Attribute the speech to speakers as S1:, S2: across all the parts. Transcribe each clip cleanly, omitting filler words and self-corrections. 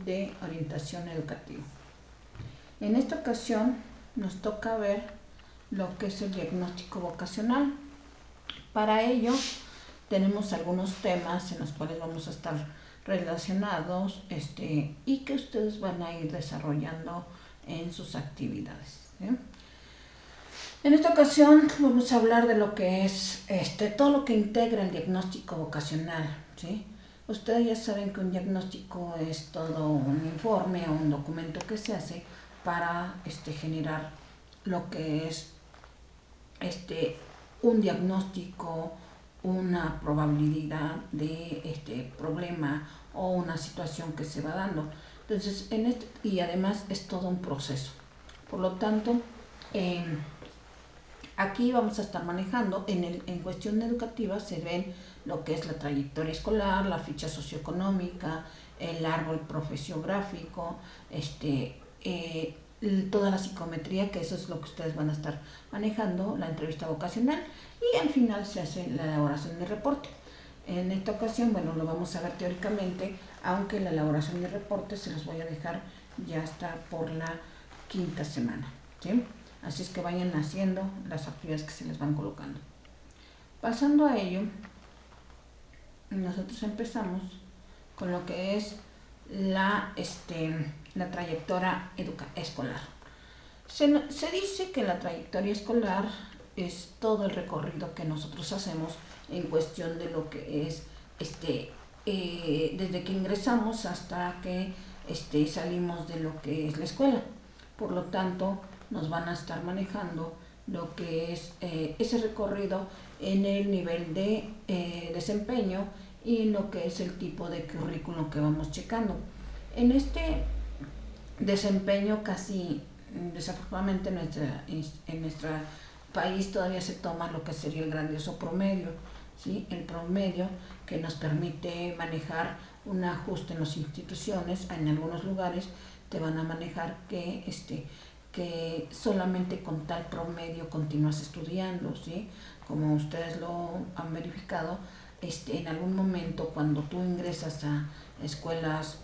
S1: de orientación educativa. En esta ocasión nos toca ver lo que es el diagnóstico vocacional. Para ello tenemos algunos temas en los cuales vamos a estar relacionados y que ustedes van a ir desarrollando en sus actividades, ¿sí? En esta ocasión vamos a hablar de lo que es todo lo que integra el diagnóstico vocacional, ¿sí? Ustedes ya saben que un diagnóstico es todo un informe o un documento que se hace para generar lo que es un diagnóstico, una probabilidad de problema o una situación que se va dando. Entonces, y además es todo un proceso. Por lo tanto, aquí vamos a estar manejando, en cuestión educativa se ven lo que es la trayectoria escolar, la ficha socioeconómica, el árbol profesiográfico, toda la psicometría, que eso es lo que ustedes van a estar manejando, la entrevista vocacional, y al final se hace la elaboración de reporte. En esta ocasión, bueno, lo vamos a ver teóricamente, aunque la elaboración de reporte se los voy a dejar ya hasta por la 5ª semana, ¿sí? Así es que vayan haciendo las actividades que se les van colocando. Pasando a ello, nosotros empezamos con lo que es la trayectoria escolar. Se dice que la trayectoria escolar es todo el recorrido que nosotros hacemos en cuestión de lo que es desde que ingresamos hasta que salimos de lo que es la escuela. Por lo tanto, nos van a estar manejando lo que es ese recorrido en el nivel de desempeño y lo que es el tipo de currículum que vamos checando. En este desempeño casi desafortunadamente en nuestro país todavía se toma lo que sería el grandioso promedio, ¿sí? El promedio que nos permite manejar un ajuste en las instituciones. En algunos lugares te van a manejar que que solamente con tal promedio continúas estudiando, ¿sí? Como ustedes lo han verificado, en algún momento cuando tú ingresas a escuelas,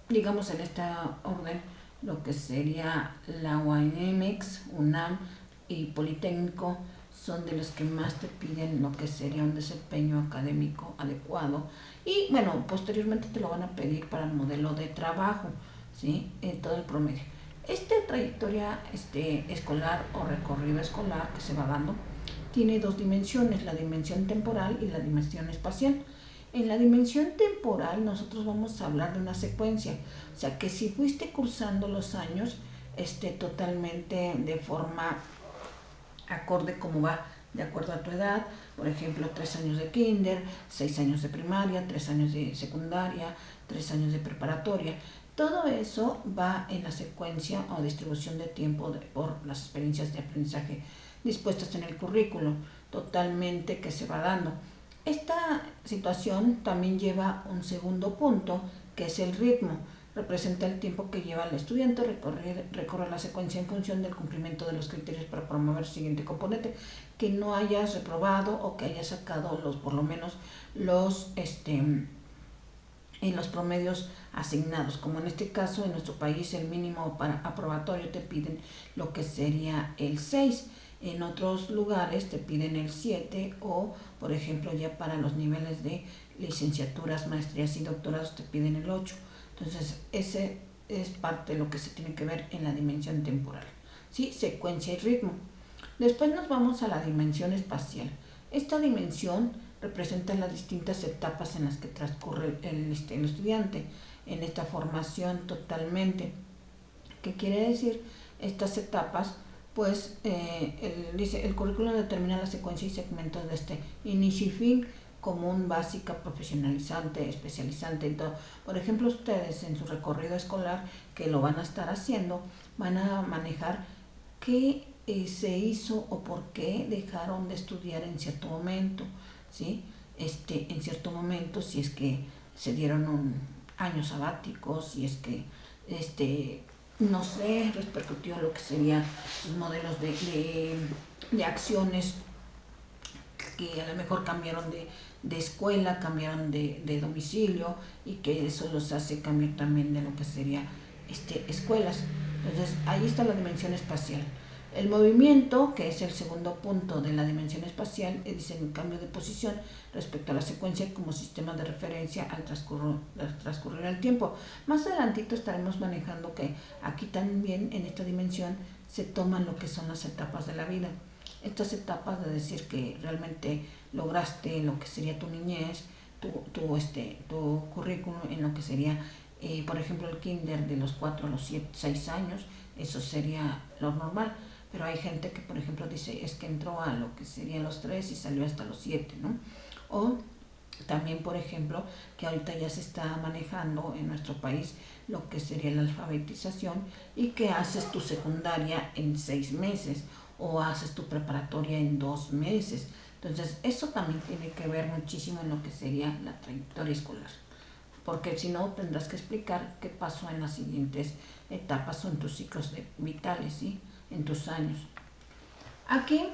S1: digamos en esta orden, lo que sería la UANMX, UNAM y Politécnico, son de los que más te piden lo que sería un desempeño académico adecuado, y bueno, posteriormente te lo van a pedir para el modelo de trabajo, ¿sí? Todo el promedio. Esta trayectoria escolar o recorrido escolar que se va dando tiene dos dimensiones, la dimensión temporal y la dimensión espacial. En la dimensión temporal nosotros vamos a hablar de una secuencia, o sea que si fuiste cursando los años totalmente de forma acorde como va de acuerdo a tu edad, por ejemplo 3 años de kinder, 6 años de primaria, 3 años de secundaria, 3 años de preparatoria. Todo eso va en la secuencia o distribución de tiempo por las experiencias de aprendizaje dispuestas en el currículo, totalmente que se va dando. Esta situación también lleva un segundo punto, que es el ritmo. Representa el tiempo que lleva el estudiante recorrer la secuencia en función del cumplimiento de los criterios para promover el siguiente componente, que no hayas reprobado o que hayas sacado por lo menos en los promedios asignados, como en este caso en nuestro país el mínimo para aprobatorio te piden lo que sería el 6, en otros lugares te piden el 7 o por ejemplo ya para los niveles de licenciaturas, maestrías y doctorados te piden el 8. Entonces ese es parte de lo que se tiene que ver en la dimensión temporal, ¿sí? Secuencia y ritmo. Después nos vamos a la dimensión espacial. Esta dimensión representa las distintas etapas en las que transcurre el estudiante en esta formación totalmente. ¿Qué quiere decir? Estas etapas, pues, dice, el currículum determina la secuencia y segmentos de inicio y fin, común, básica, profesionalizante, especializante y todo. Por ejemplo, ustedes en su recorrido escolar, que lo van a estar haciendo, van a manejar qué se hizo o por qué dejaron de estudiar en cierto momento, ¿sí? En cierto momento, si es que se dieron años sabáticos, si es que no sé, repercutió lo que serían sus modelos de acciones que a lo mejor cambiaron de escuela, cambiaron de domicilio, y que eso los hace cambiar también de lo que sería escuelas. Entonces ahí está la dimensión espacial. El movimiento, que es el segundo punto de la dimensión espacial, dice el cambio de posición respecto a la secuencia como sistema de referencia al transcurrir el tiempo. Más adelantito estaremos manejando que aquí también en esta dimensión se toman lo que son las etapas de la vida. Estas etapas de decir que realmente lograste lo que sería tu niñez, tu currículum en lo que sería, por ejemplo, el kinder de los 4 a los 7, 6 años, eso sería lo normal. Pero hay gente que, por ejemplo, dice, es que entró a lo que serían los 3 y salió hasta los 7, ¿no? O también, por ejemplo, que ahorita ya se está manejando en nuestro país lo que sería la alfabetización, y que haces tu secundaria en 6 meses o haces tu preparatoria en 2 meses. Entonces, eso también tiene que ver muchísimo en lo que sería la trayectoria escolar, porque si no tendrás que explicar qué pasó en las siguientes etapas o en tus ciclos vitales, ¿sí? En tus años. Aquí,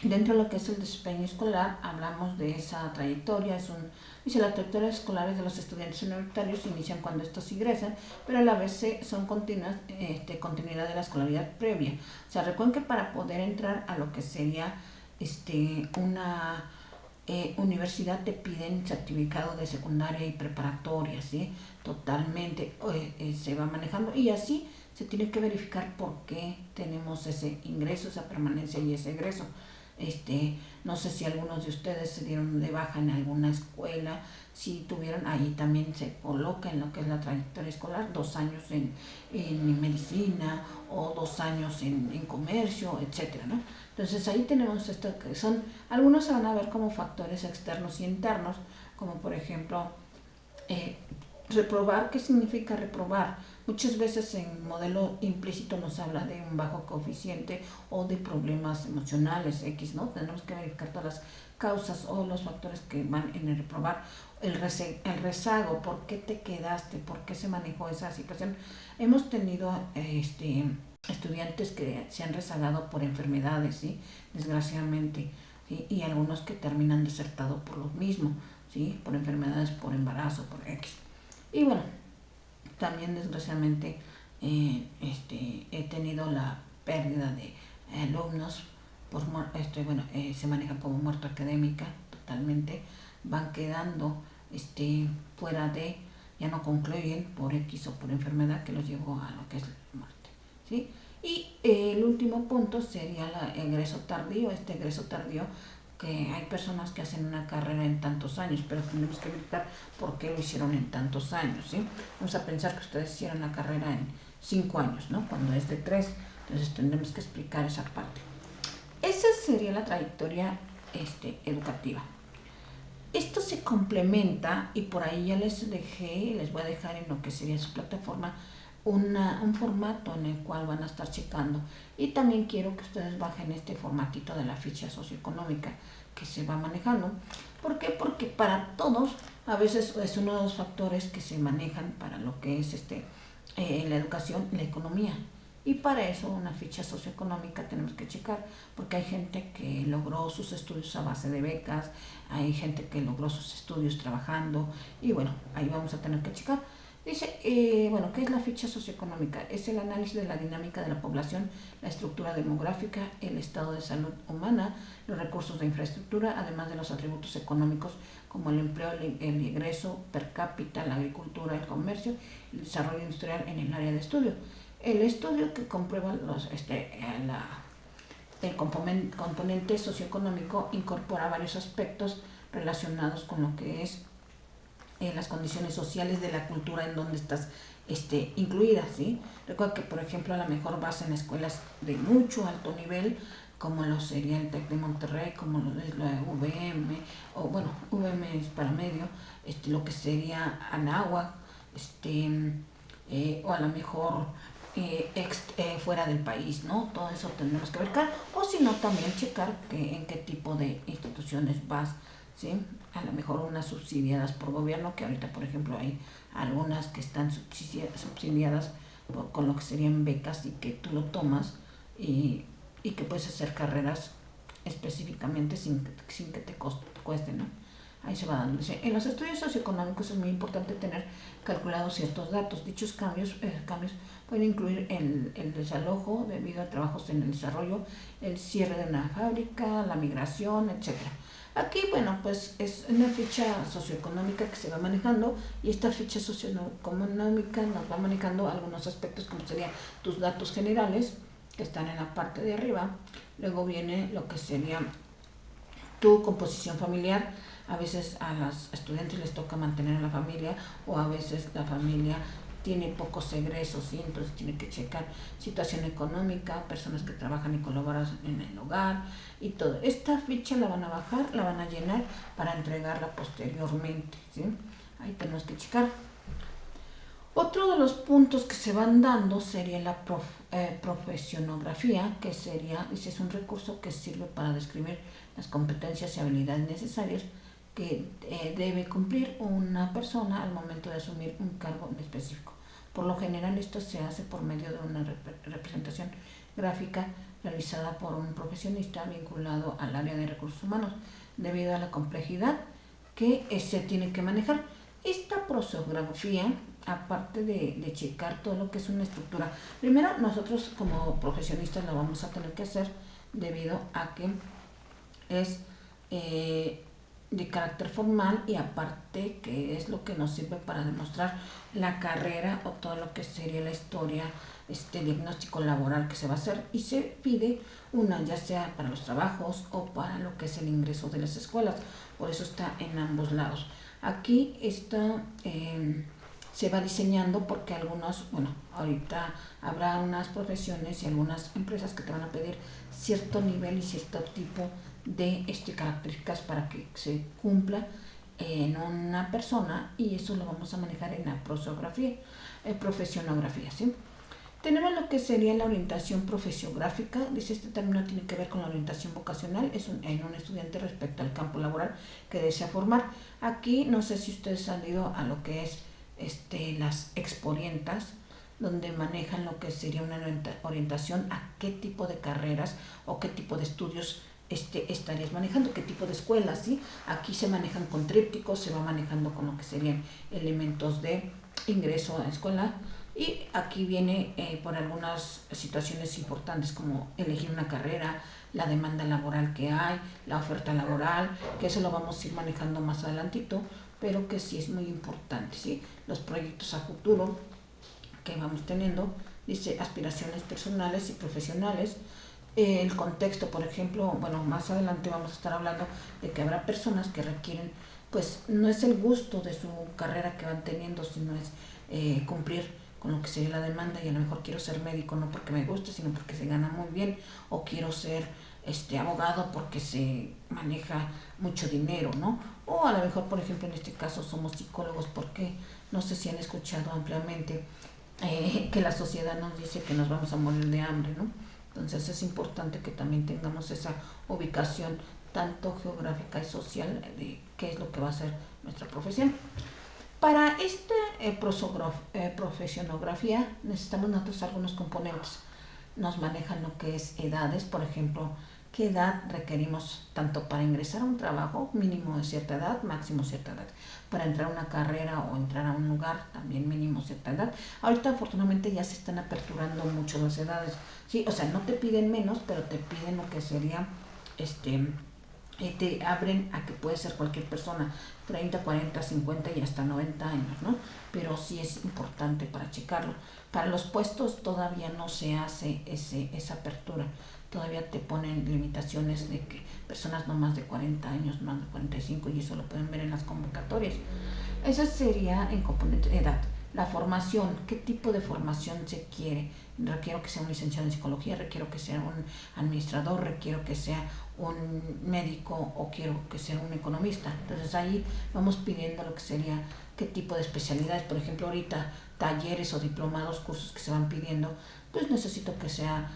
S1: dentro de lo que es el desempeño escolar, hablamos de esa trayectoria. Dice, las trayectorias escolares de los estudiantes universitarios inician cuando estos ingresan, pero a la vez son continuidad de la escolaridad previa. O sea, recuerden que para poder entrar a lo que sería una universidad, te piden certificado de secundaria y preparatoria, ¿sí? Totalmente se va manejando, y así se tiene que verificar por qué tenemos ese ingreso, esa permanencia y ese egreso. No sé si algunos de ustedes se dieron de baja en alguna escuela, si tuvieron, ahí también se coloca en lo que es la trayectoria escolar, 2 años en medicina o 2 años en comercio, etcétera, ¿no? Entonces ahí tenemos esto, que son, algunos se van a ver como factores externos y internos, como por ejemplo, reprobar. ¿Qué significa reprobar? Muchas veces en modelo implícito nos habla de un bajo coeficiente o de problemas emocionales X, ¿no? Tenemos que verificar todas las causas o los factores que van en el reprobar. El rezago, ¿por qué te quedaste? ¿Por qué se manejó esa situación? Hemos tenido estudiantes que se han rezagado por enfermedades, ¿sí? Desgraciadamente, ¿sí? Y algunos que terminan desertados por lo mismo, ¿sí? Por enfermedades, por embarazo, por X. Y bueno, también desgraciadamente he tenido la pérdida de alumnos se maneja como muerte académica totalmente, van quedando fuera de, ya no concluyen por X o por enfermedad que los llevó a lo que es la muerte, ¿sí? Y el último punto sería el egreso tardío. Egreso tardío, que hay personas que hacen una carrera en tantos años, pero tenemos que verificar por qué lo hicieron en tantos años, ¿sí? Vamos a pensar que ustedes hicieron la carrera en 5 años, ¿no? Cuando es de 3, entonces tendremos que explicar esa parte. Esa sería la trayectoria educativa. Esto se complementa, y por ahí ya les voy a dejar en lo que sería su plataforma un formato en el cual van a estar checando, y también quiero que ustedes bajen este formatito de la ficha socioeconómica que se va manejando. ¿Por qué? Porque para todos a veces es uno de los factores que se manejan para lo que es la educación, la economía. Y para eso una ficha socioeconómica tenemos que checar, porque hay gente que logró sus estudios a base de becas, hay gente que logró sus estudios trabajando, y bueno, ahí vamos a tener que checar. Dice, ¿qué es la ficha socioeconómica? Es el análisis de la dinámica de la población, la estructura demográfica, el estado de salud humana, los recursos de infraestructura, además de los atributos económicos como el empleo, el ingreso per cápita, la agricultura, el comercio, el desarrollo industrial en el área de estudio. El estudio que comprueba el componente socioeconómico incorpora varios aspectos relacionados con lo que es las condiciones sociales de la cultura en donde estás incluida, ¿sí? Recuerda que, por ejemplo, a lo mejor vas en escuelas de mucho alto nivel, como lo sería el TEC de Monterrey, como lo es la VM, o bueno, VM es para medio, lo que sería Anáhuac, o a lo mejor fuera del país, ¿no? Todo eso tendremos que verificar, o si no, también checar en qué tipo de instituciones vas, ¿sí? A lo mejor unas subsidiadas por gobierno, que ahorita, por ejemplo, hay algunas que están subsidiadas con lo que serían becas, y que tú lo tomas y que puedes hacer carreras específicamente sin que te cueste, ¿no? ahí se va dando. Dice, en los estudios socioeconómicos es muy importante tener calculados ciertos datos. Dichos cambios pueden incluir el desalojo debido a trabajos en el desarrollo, el cierre de una fábrica, la migración, etcétera. Aquí, bueno, pues es una ficha socioeconómica que se va manejando, y esta ficha socioeconómica nos va manejando algunos aspectos como serían tus datos generales, que están en la parte de arriba. Luego viene lo que sería tu composición familiar. A veces a los estudiantes les toca mantener a la familia, o a veces la familia tiene pocos egresos, ¿sí? Entonces tiene que checar situación económica, personas que trabajan y colaboran en el hogar y todo. Esta ficha la van a bajar, la van a llenar para entregarla posteriormente, ¿sí? Ahí tenemos que checar. Otro de los puntos que se van dando sería la profesionografía, que sería, es un recurso que sirve para describir las competencias y habilidades necesarias que debe cumplir una persona al momento de asumir un cargo en específico. Por lo general esto se hace por medio de una representación gráfica realizada por un profesionista vinculado al área de recursos humanos, debido a la complejidad que se tiene que manejar. Esta prosografía, aparte de checar todo lo que es una estructura, primero nosotros como profesionistas la vamos a tener que hacer, debido a que es de carácter formal, y aparte que es lo que nos sirve para demostrar la carrera o todo lo que sería la historia, diagnóstico laboral que se va a hacer, y se pide una ya sea para los trabajos o para lo que es el ingreso de las escuelas. Por eso está en ambos lados. Aquí está se va diseñando, porque algunos, bueno, ahorita habrá unas profesiones y algunas empresas que te van a pedir cierto nivel y cierto tipo de características para que se cumpla en una persona, y eso lo vamos a manejar en la profesionografía, ¿sí? Tenemos lo que sería la orientación profesiográfica. Dice, este término tiene que ver con la orientación vocacional, es en un estudiante respecto al campo laboral que desea formar. Aquí no sé si ustedes han ido a lo que es las exporientas, donde manejan lo que sería una orientación a qué tipo de carreras o qué tipo de estudios estarías manejando, qué tipo de escuelas, ¿sí? Aquí se manejan con trípticos, se va manejando con lo que serían elementos de ingreso a la escuela, y aquí viene por algunas situaciones importantes como elegir una carrera, la demanda laboral que hay, la oferta laboral, que eso lo vamos a ir manejando más adelantito, pero que sí es muy importante, ¿sí? Los proyectos a futuro que vamos teniendo, dice aspiraciones personales y profesionales, el contexto, por ejemplo, bueno, más adelante vamos a estar hablando de que habrá personas que requieren, pues no es el gusto de su carrera que van teniendo, sino es cumplir con lo que sería la demanda, y a lo mejor quiero ser médico no porque me guste, sino porque se gana muy bien, o quiero ser abogado porque se maneja mucho dinero, ¿no? O a lo mejor, por ejemplo, en este caso somos psicólogos porque no sé si han escuchado ampliamente que la sociedad nos dice que nos vamos a morir de hambre, ¿no? Entonces es importante que también tengamos esa ubicación tanto geográfica y social de qué es lo que va a ser nuestra profesión. Para esta profesionografía necesitamos nosotros algunos componentes. Nos manejan lo que es edades, por ejemplo, qué edad requerimos tanto para ingresar a un trabajo, mínimo de cierta edad, máximo cierta edad, para entrar a una carrera o entrar a un lugar, también mínimo cierta edad. Ahorita afortunadamente ya se están aperturando mucho las edades, ¿sí? O sea, no te piden menos, pero te piden lo que sería te abren a que puede ser cualquier persona, 30, 40, 50 y hasta 90 años, ¿no? Pero sí es importante para checarlo. Para los puestos todavía no se hace esa apertura, todavía te ponen limitaciones de que personas no más de 40 años, más de 45, y eso lo pueden ver en las convocatorias. Eso sería en componente de edad. La formación, ¿qué tipo de formación se quiere? Requiero que sea un licenciado en psicología, requiero que sea un administrador, requiero que sea un médico, o quiero que sea un economista. Entonces ahí vamos pidiendo lo que sería qué tipo de especialidades. Por ejemplo, ahorita talleres o diplomados, cursos que se van pidiendo, pues necesito que sea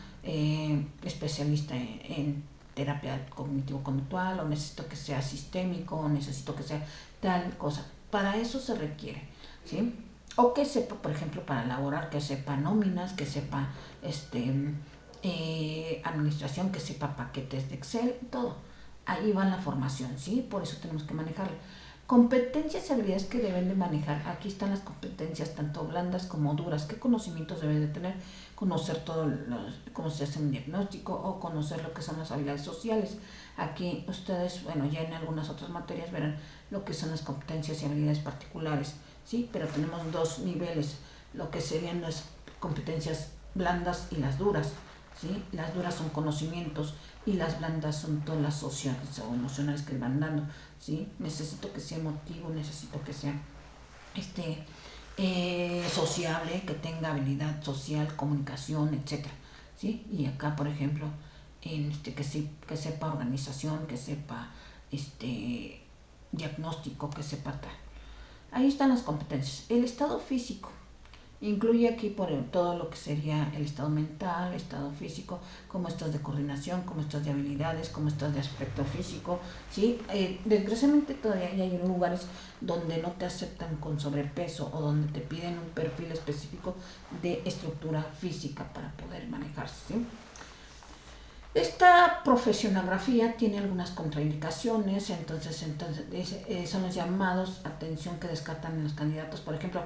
S1: especialista en terapia cognitivo-conductual, o necesito que sea sistémico, o necesito que sea tal cosa. Para eso se requiere, ¿sí? O que sepa, por ejemplo, para elaborar, que sepa nóminas, que sepa administración, que sepa paquetes de Excel, todo. ahí va la formación, ¿sí? Por eso tenemos que manejarla. Competencias y habilidades que deben de manejar. Aquí están las competencias tanto blandas como duras. ¿Qué conocimientos deben de tener? Conocer cómo se hace un diagnóstico o conocer lo que son las habilidades sociales. Aquí ustedes, bueno, ya en algunas otras materias verán lo que son las competencias y habilidades particulares, ¿sí? Pero tenemos dos niveles, lo que serían las competencias blandas y las duras, ¿sí? Las duras son conocimientos y las blandas son todas las sociales o emocionales que van dando, ¿sí? Necesito que sea emotivo, necesito que sea sociable, que tenga habilidad social, comunicación, etcétera, ¿sí? Y acá, por ejemplo, que sepa organización, que sepa diagnóstico, que sepa tal. Ahí están las competencias. El estado físico incluye aquí todo lo que sería el estado mental, el estado físico, cómo estás de coordinación, cómo estás de habilidades, cómo estás de aspecto físico, ¿sí? Desgraciadamente todavía hay lugares donde no te aceptan con sobrepeso o donde te piden un perfil específico de estructura física para poder manejarse, ¿sí? Esta profesionografía tiene algunas contraindicaciones, entonces son los llamados a atención que descartan en los candidatos. Por ejemplo,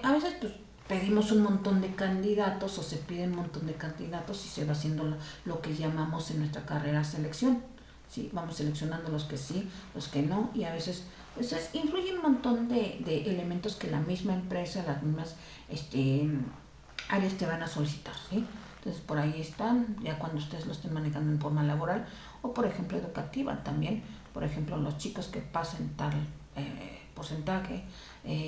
S1: a veces pues, pedimos un montón de candidatos o se piden un montón de candidatos y se va haciendo lo que llamamos en nuestra carrera selección. ¿Sí? Vamos seleccionando los que sí, los que no, y a veces pues, influye un montón de elementos que la misma empresa, las mismas áreas te van a solicitar, ¿sí? Entonces por ahí están, ya cuando ustedes lo estén manejando en forma laboral o por ejemplo educativa también, por ejemplo los chicos que pasen tal porcentaje,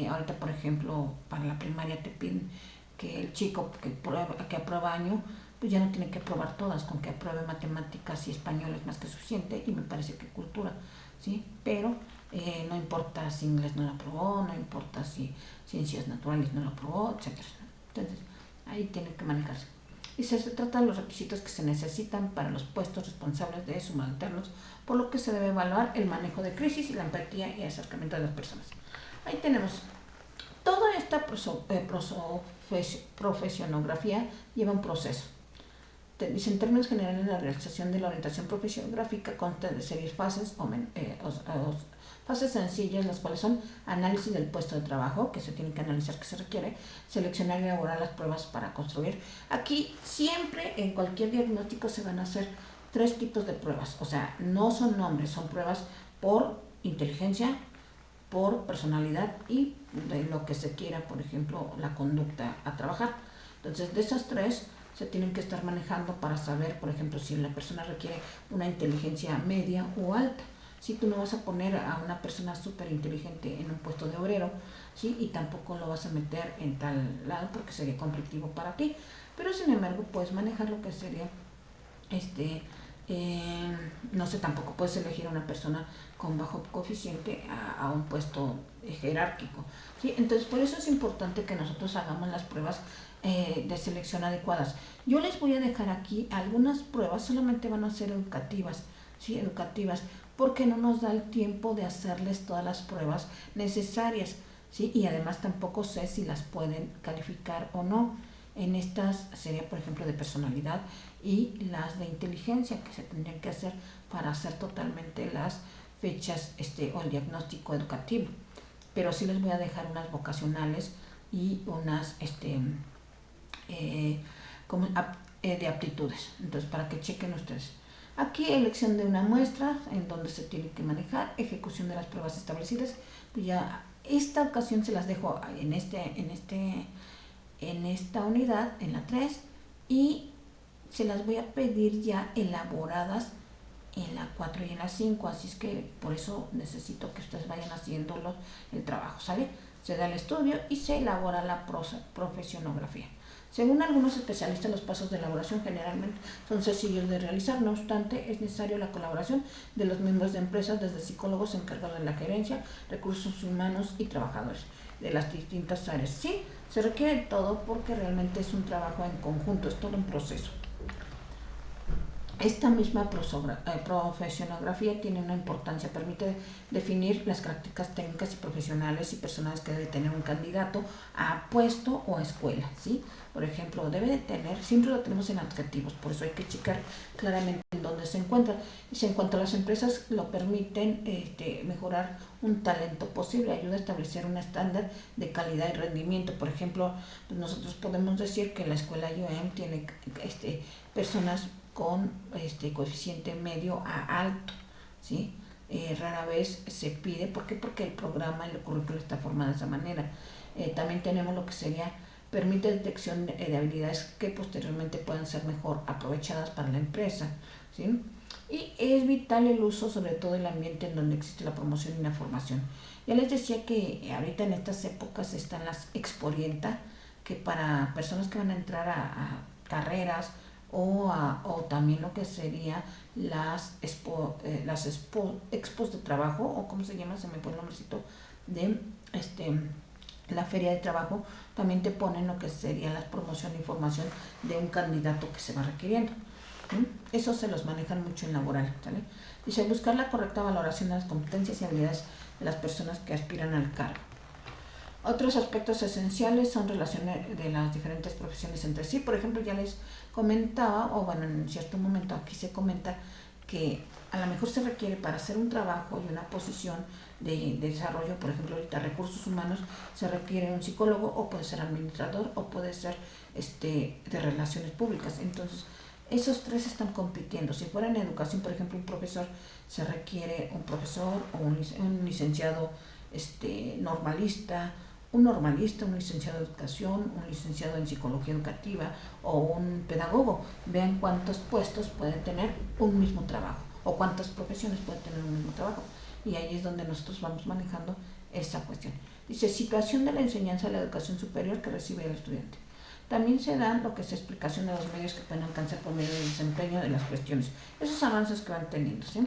S1: ahorita por ejemplo para la primaria te piden que el chico que aprueba año, pues ya no tiene que aprobar todas, con que apruebe matemáticas y español es más que suficiente y me parece que cultura, ¿sí? Pero no importa si inglés no lo aprobó, no importa si ciencias naturales no lo aprobó, etcétera. Entonces ahí tiene que manejarse. Y se trata de los requisitos que se necesitan para los puestos responsables de subalternos, por lo que se debe evaluar el manejo de crisis y la empatía y acercamiento de las personas. Ahí tenemos toda esta profesionografía lleva un proceso. Dice, en términos generales, la realización de la orientación profesionográfica consta de series fases fases sencillas, las cuales son análisis del puesto de trabajo, que se tiene que analizar qué se requiere, seleccionar y elaborar las pruebas para construir. Aquí siempre en cualquier diagnóstico se van a hacer 3 tipos de pruebas, o sea, no son nombres, son pruebas por inteligencia, por personalidad y de lo que se quiera, por ejemplo, la conducta a trabajar. Entonces, de esas 3 se tienen que estar manejando para saber, por ejemplo, si la persona requiere una inteligencia media o alta. Si tú no vas a poner a una persona súper inteligente en un puesto de obrero, ¿sí? Y tampoco lo vas a meter en tal lado porque sería conflictivo para ti. Pero sin embargo, puedes manejar lo que sería, no sé, tampoco puedes elegir a una persona con bajo coeficiente a un puesto jerárquico, ¿sí? Entonces, por eso es importante que nosotros hagamos las pruebas de selección adecuadas. Yo les voy a dejar aquí algunas pruebas, solamente van a ser educativas, ¿sí? Educativas, porque no nos da el tiempo de hacerles todas las pruebas necesarias, ¿sí? Y además tampoco sé si las pueden calificar o no. En estas sería, por ejemplo, de personalidad y las de inteligencia que se tendrían que hacer para hacer totalmente las fechas o el diagnóstico educativo. Pero sí les voy a dejar unas vocacionales y unas de aptitudes. Entonces, para que chequen ustedes. Aquí, elección de una muestra en donde se tiene que manejar, ejecución de las pruebas establecidas. Pues ya esta ocasión se las dejo en esta unidad, en la 3, y se las voy a pedir ya elaboradas en la 4 y en la 5, así es que por eso necesito que ustedes vayan haciendo el trabajo, ¿sale? Se da el estudio y se elabora la profesionografía. Según algunos especialistas, los pasos de elaboración generalmente son sencillos de realizar, no obstante, es necesario la colaboración de los miembros de empresas, desde psicólogos encargados de la gerencia, recursos humanos y trabajadores de las distintas áreas. Sí, se requiere todo porque realmente es un trabajo en conjunto, es todo un proceso. Esta misma profesionografía tiene una importancia, permite definir las prácticas técnicas y profesionales y personales que debe tener un candidato a puesto o a escuela, ¿sí? Por ejemplo, debe de tener, siempre lo tenemos en adjetivos, por eso hay que checar claramente en dónde se encuentra. Y en cuanto a las empresas lo permiten mejorar un talento posible, ayuda a establecer un estándar de calidad y rendimiento. Por ejemplo, pues nosotros podemos decir que la escuela IOM tiene personas con coeficiente medio a alto, ¿sí? Rara vez se pide, ¿por qué? Porque el programa y el currículo está formado de esa manera. También tenemos lo que sería, permite detección de habilidades que posteriormente puedan ser mejor aprovechadas para la empresa, ¿sí? Y es vital el uso, sobre todo el ambiente en donde existe la promoción y la formación. Ya les decía que ahorita en estas épocas están las Exporienta, que para personas que van a entrar a carreras o también lo que sería expos de trabajo, o cómo se llama, se me fue el nombrecito de la feria de trabajo, también te ponen lo que sería la promoción e información de un candidato que se va requiriendo. Eso se los manejan mucho en laboral, ¿sale? Dice, buscar la correcta valoración de las competencias y habilidades de las personas que aspiran al cargo. Otros aspectos esenciales son relaciones de las diferentes profesiones entre sí. Por ejemplo, ya les comentaba, o bueno, en cierto momento aquí se comenta que a lo mejor se requiere para hacer un trabajo y una posición de desarrollo, por ejemplo, ahorita recursos humanos, se requiere un psicólogo, o puede ser administrador, o puede ser de relaciones públicas. Entonces, esos tres están compitiendo. Si fuera en educación, por ejemplo, un profesor, se requiere un profesor o un licenciado normalista, un normalista, un licenciado en educación, un licenciado en psicología educativa o un pedagogo. Vean cuántos puestos puede tener un mismo trabajo o cuántas profesiones puede tener un mismo trabajo. Y ahí es donde nosotros vamos manejando esa cuestión. Dice, situación de la enseñanza de la educación superior que recibe el estudiante. También se da lo que es explicación de los medios que pueden alcanzar por medio del desempeño de las cuestiones. Esos avances que van teniendo, ¿sí?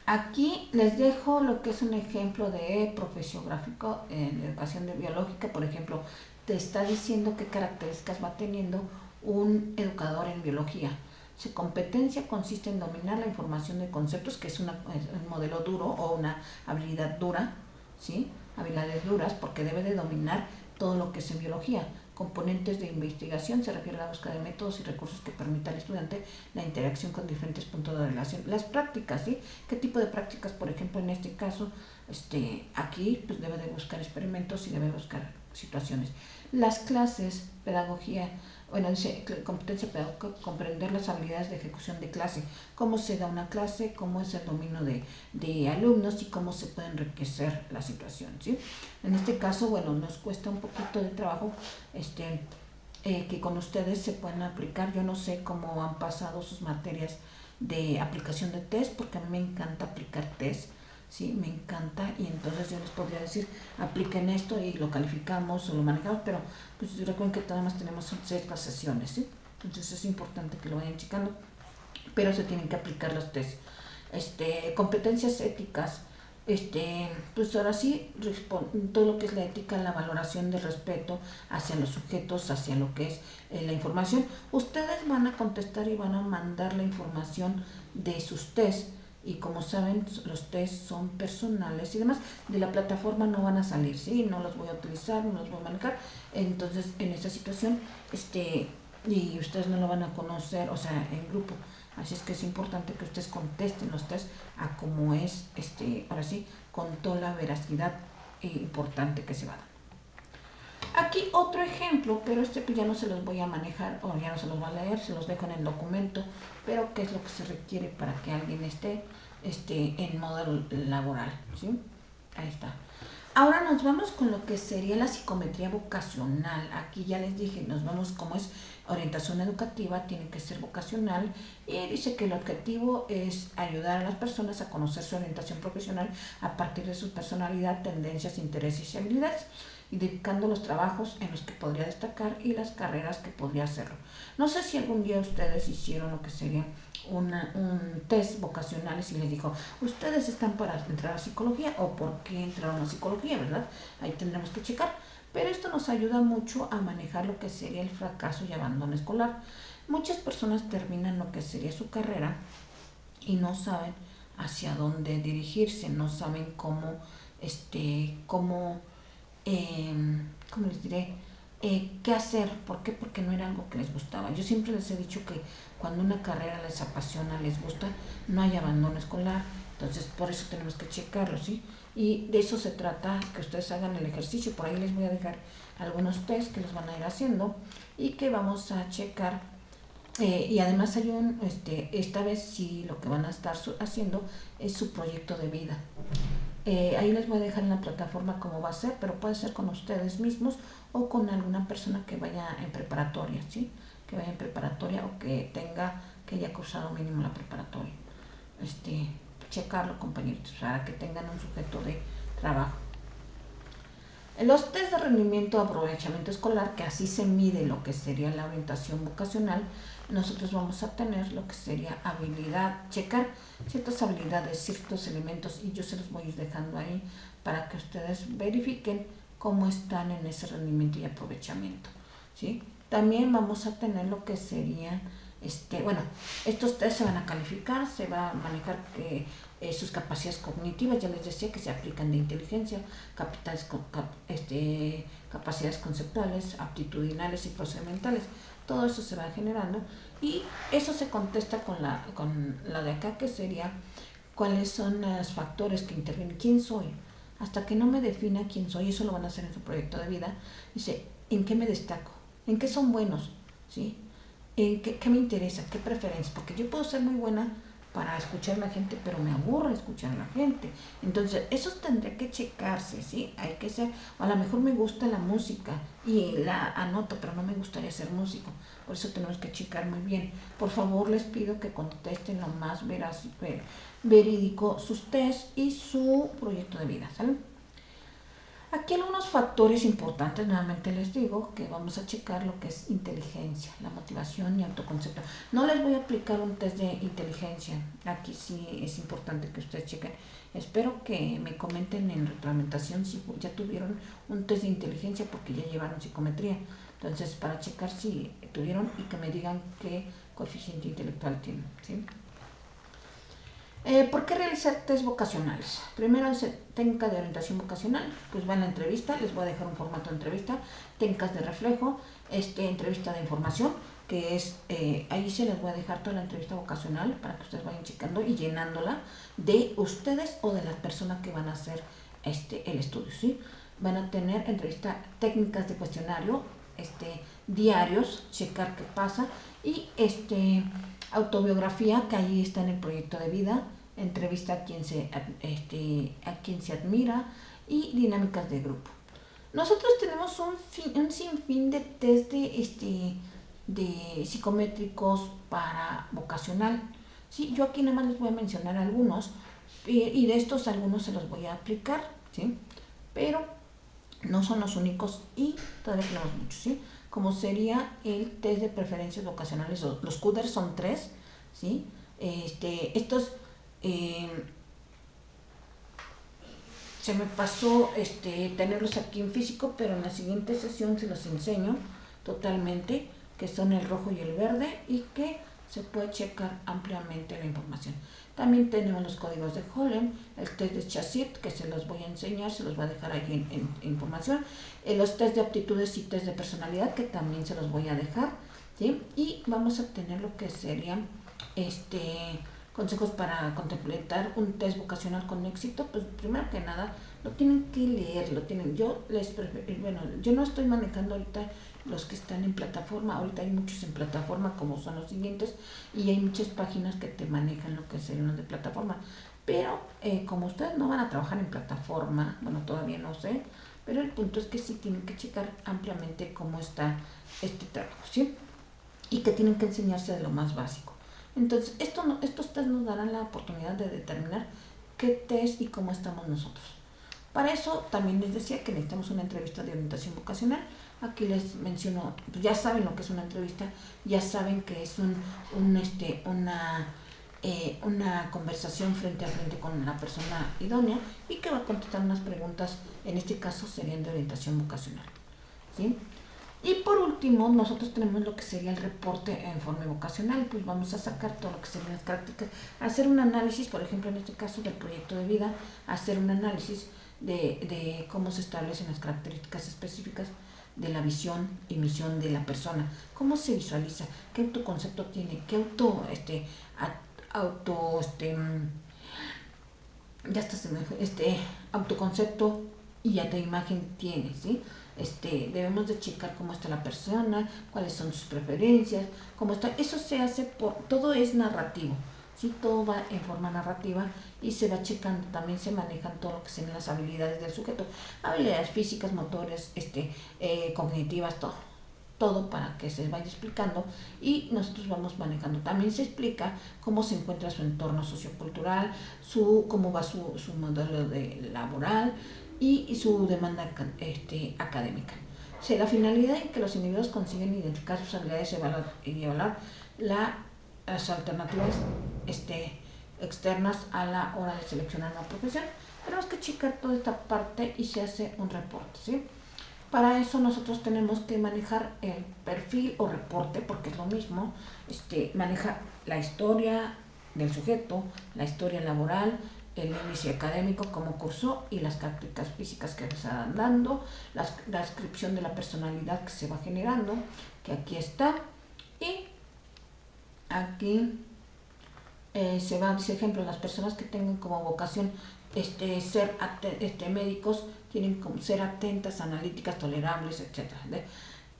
S1: Aquí les dejo lo que es un ejemplo de profesiográfico en educación biológica. Por ejemplo, te está diciendo qué características va teniendo un educador en biología. Su competencia consiste en dominar la información de conceptos, que es un modelo duro o una habilidad dura, ¿sí? Habilidades duras, porque debe de dominar todo lo que es en biología. Componentes de investigación se refiere a la búsqueda de métodos y recursos que permitan al estudiante la interacción con diferentes puntos de relación. Las prácticas, ¿sí? ¿Qué tipo de prácticas? Por ejemplo, en este caso, aquí pues debe de buscar experimentos y debe buscar situaciones. Las clases, pedagogía, bueno, dice competencia pedagógica, comprender las habilidades de ejecución de clase, cómo se da una clase, cómo es el dominio de alumnos y cómo se puede enriquecer la situación, ¿sí? En este caso, bueno, nos cuesta un poquito de trabajo que con ustedes se puedan aplicar. Yo no sé cómo han pasado sus materias de aplicación de test, porque a mí me encanta aplicar test, sí, me encanta, y entonces yo les podría decir, apliquen esto y lo calificamos o lo manejamos, pero pues recuerden que nada más tenemos ciertas sesiones, ¿sí? Entonces es importante que lo vayan checando, pero se tienen que aplicar los test. Competencias éticas, pues ahora sí, todo lo que es la ética, la valoración del respeto hacia los sujetos, hacia lo que es la información. Ustedes van a contestar y van a mandar la información de sus test, y como saben, los test son personales y demás, de la plataforma no van a salir, ¿sí? No los voy a utilizar, no los voy a manejar. Entonces, en esta situación, y ustedes no lo van a conocer, o sea, en grupo. Así es que es importante que ustedes contesten los test a como es, ahora sí, con toda la veracidad importante que se va a dar. Aquí otro ejemplo, pero pues ya no se los voy a manejar o ya no se los voy a leer, se los dejo en el documento, pero qué es lo que se requiere para que alguien esté en modo laboral, ¿sí? Ahí está. Ahora nos vamos con lo que sería la psicometría vocacional. Aquí ya les dije, nos vamos como es orientación educativa, tiene que ser vocacional, y dice que el objetivo es ayudar a las personas a conocer su orientación profesional a partir de su personalidad, tendencias, intereses y habilidades. identificando los trabajos en los que podría destacar y las carreras que podría hacerlo. No sé si algún día ustedes hicieron lo que sería un test vocacionales y les dijo, ustedes están para entrar a psicología o por qué entraron a psicología, ¿verdad? Ahí tendremos que checar. Pero esto nos ayuda mucho a manejar lo que sería el fracaso y abandono escolar. Muchas personas terminan lo que sería su carrera y no saben hacia dónde dirigirse, no saben cómo, eh, ¿cómo les diré? ¿Qué hacer? ¿Por qué? Porque no era algo que les gustaba. Yo siempre les he dicho que cuando una carrera les apasiona, les gusta, no hay abandono escolar. Entonces, por eso tenemos que checarlo, ¿sí? Y de eso se trata, que ustedes hagan el ejercicio. Por ahí les voy a dejar algunos test que los van a ir haciendo y que vamos a checar. Y además hay esta vez sí lo que van a estar haciendo es su proyecto de vida. Ahí les voy a dejar en la plataforma cómo va a ser, pero puede ser con ustedes mismos o con alguna persona que vaya en preparatoria, ¿sí? Que vaya en preparatoria o que haya cursado mínimo la preparatoria. Checarlo, compañeritos, para que tengan un sujeto de trabajo. En los test de rendimiento aprovechamiento escolar, que así se mide lo que sería la orientación vocacional, nosotros vamos a tener lo que sería habilidad, checar ciertas habilidades, ciertos elementos, y yo se los voy a ir dejando ahí para que ustedes verifiquen cómo están en ese rendimiento y aprovechamiento, ¿sí? También vamos a tener lo que serían, estos test se van a calificar, se va a manejar sus capacidades cognitivas, ya les decía que se aplican de inteligencia, capacidades conceptuales, aptitudinales y procedimentales. Todo eso se va generando y eso se contesta con la de acá, que sería cuáles son los factores que intervienen, quién soy. Hasta que no me defina quién soy, eso lo van a hacer en su proyecto de vida, dice, ¿en qué me destaco? ¿En qué son buenos? ¿Sí? ¿En qué me interesa? ¿Qué preferencias? Porque yo puedo ser muy buena para escuchar a la gente, pero me aburre escuchar a la gente. Entonces, eso tendría que checarse, ¿sí? Hay que ser, a lo mejor me gusta la música y la anoto, pero no me gustaría ser músico. Por eso tenemos que checar muy bien. Por favor, les pido que contesten lo más verídico sus test y su proyecto de vida, ¿sale? Aquí algunos factores importantes, nuevamente les digo que vamos a checar lo que es inteligencia, la motivación y autoconcepto. No les voy a aplicar un test de inteligencia, aquí sí es importante que ustedes chequen. Espero que me comenten en retroalimentación si ya tuvieron un test de inteligencia porque ya llevaron psicometría. Entonces, para checar si tuvieron y que me digan qué coeficiente intelectual tienen, ¿sí? ¿Por qué realizar test vocacionales? Primero, técnica de orientación vocacional, pues va en la entrevista, les voy a dejar un formato de entrevista, técnicas de reflejo, entrevista de información, que es, ahí se les voy a dejar toda la entrevista vocacional para que ustedes vayan checando y llenándola de ustedes o de las personas que van a hacer el estudio, ¿sí? Van a tener entrevista, técnicas de cuestionario, diarios, checar qué pasa y autobiografía, que ahí está en el proyecto de vida, entrevista a quien se admira y dinámicas de grupo. Nosotros tenemos un sinfín de test de psicométricos para vocacional. ¿Sí? Yo aquí nada más les voy a mencionar algunos y de estos algunos se los voy a aplicar, ¿sí? Pero no son los únicos y todavía tenemos muchos, ¿sí? Como sería el test de preferencias vocacionales, los CUDER son 3, ¿sí? Estos se me pasó tenerlos aquí en físico, pero en la siguiente sesión se los enseño totalmente, que son el rojo y el verde y que se puede checar ampliamente la información. También tenemos los códigos de Holem, el test de Chassit, que se los voy a enseñar, se los voy a dejar ahí en información, los test de aptitudes y test de personalidad, que también se los voy a dejar, ¿sí? Y vamos a tener lo que serían consejos para completar un test vocacional con éxito. Pues primero que nada lo tienen que leer, yo no estoy manejando ahorita los que están en plataforma, ahorita hay muchos en plataforma como son los siguientes y hay muchas páginas que te manejan lo que serían los de plataforma, pero como ustedes no van a trabajar en plataforma, bueno, todavía no sé, pero el punto es que sí tienen que checar ampliamente cómo está este trabajo, ¿sí? Y que tienen que enseñarse de lo más básico. Entonces, estos test nos darán la oportunidad de determinar qué test y cómo estamos nosotros. Para eso también les decía que necesitamos una entrevista de orientación vocacional. Aquí les menciono, pues ya saben lo que es una entrevista, ya saben que es una conversación frente a frente con la persona idónea y que va a contestar unas preguntas, en este caso serían de orientación vocacional, ¿sí? Y por último, nosotros tenemos lo que sería el reporte en informe vocacional, pues vamos a sacar todo lo que serían las prácticas, hacer un análisis, por ejemplo, en este caso del proyecto de vida, hacer un análisis de cómo se establecen las características específicas de la visión y misión de la persona, cómo se visualiza, qué autoconcepto tiene, qué ya está, autoconcepto y ya de imagen tiene, ¿sí? Debemos de checar cómo está la persona, cuáles son sus preferencias, cómo está. Eso se hace todo es narrativo, ¿sí? Todo va en forma narrativa y se va checando, también se manejan todo lo que son las habilidades del sujeto, habilidades físicas, motores, cognitivas, todo para que se vaya explicando y nosotros vamos manejando. También se explica cómo se encuentra su entorno sociocultural, cómo va su modelo laboral y su demanda académica. La finalidad es que los individuos consiguen identificar sus habilidades y evaluar las alternativas externas a la hora de seleccionar una profesión. Tenemos que checar toda esta parte y se hace un reporte, ¿sí? Para eso nosotros tenemos que manejar el perfil o reporte, porque es lo mismo, maneja la historia del sujeto, la historia laboral, el índice académico, cómo cursó y las características físicas que se están dando, la descripción de la personalidad que se va generando, que aquí está, y aquí se va, dice ejemplo, las personas que tengan como vocación ser médicos, tienen como ser atentas, analíticas, tolerables, etc.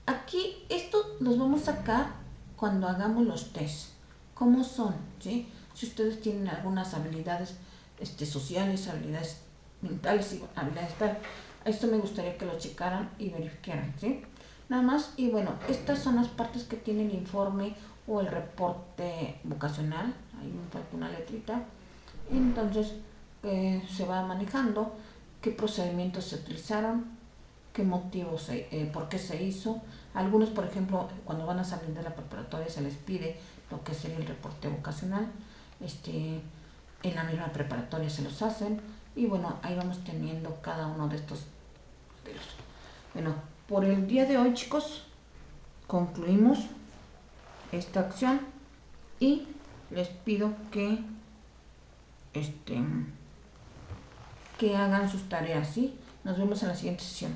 S1: Aquí esto los vamos a sacar cuando hagamos los test. ¿Cómo son? ¿Sí? Si ustedes tienen algunas habilidades sociales, habilidades mentales y habilidades tal, esto me gustaría que lo checaran y verificaran, ¿sí? Nada más, y bueno, estas son las partes que tiene el informe o el reporte vocacional. Ahí me falta una letrita. Entonces, se va manejando qué procedimientos se utilizaron, qué motivos, por qué se hizo. Algunos, por ejemplo, cuando van a salir de la preparatoria se les pide lo que sería el reporte vocacional. En la misma preparatoria se los hacen. Y bueno, ahí vamos teniendo cada uno de estos modelos. Bueno, por el día de hoy, chicos, concluimos esta acción y les pido que hagan sus tareas, ¿sí? Nos vemos en la siguiente sesión.